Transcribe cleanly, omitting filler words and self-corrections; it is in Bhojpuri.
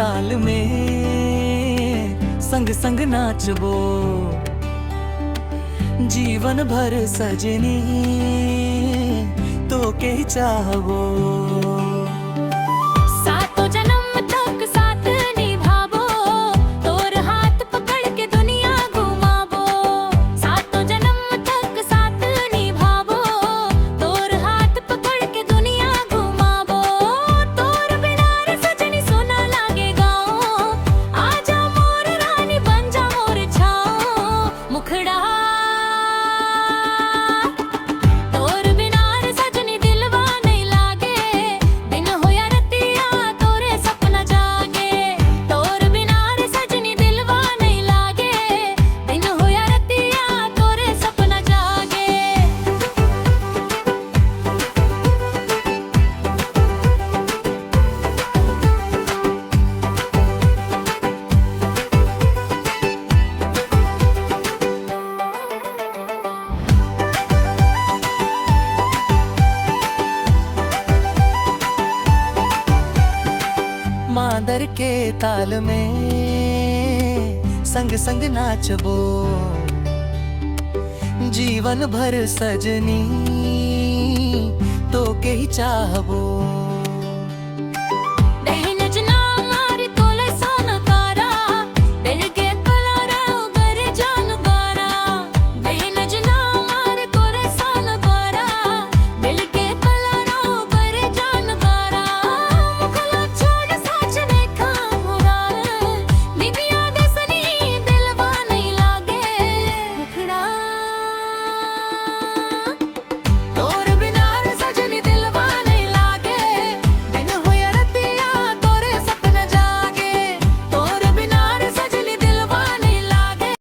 ताल में संग संग नाचबो, जीवन भर सजनी तो के चाहबो। सातों जन्म तक साथ निभाबो, तोर हाथ पकड़ के दुनिया घुमाबो। सातों जन्म तक साथ निभाबो, तोर हाथ पकड़ के दुनिया घुमाबो। तोर बिना रे सजनी सोना लागे गाँव, आजा मोर रानी बन जा मोर छाँव। मुखड़ा तोर बिना रे सजनी दिलवा नहीं लागे, दिन होया रतिया तोरे सपना जागे। तोर बिना रे सजनी दिलवा नहीं लागे, दिन होया रतिया तोरे सपना जागे। मादर के ताल में संग संग नाचबो, जीवन भर सजनी तो के ही चाहबो।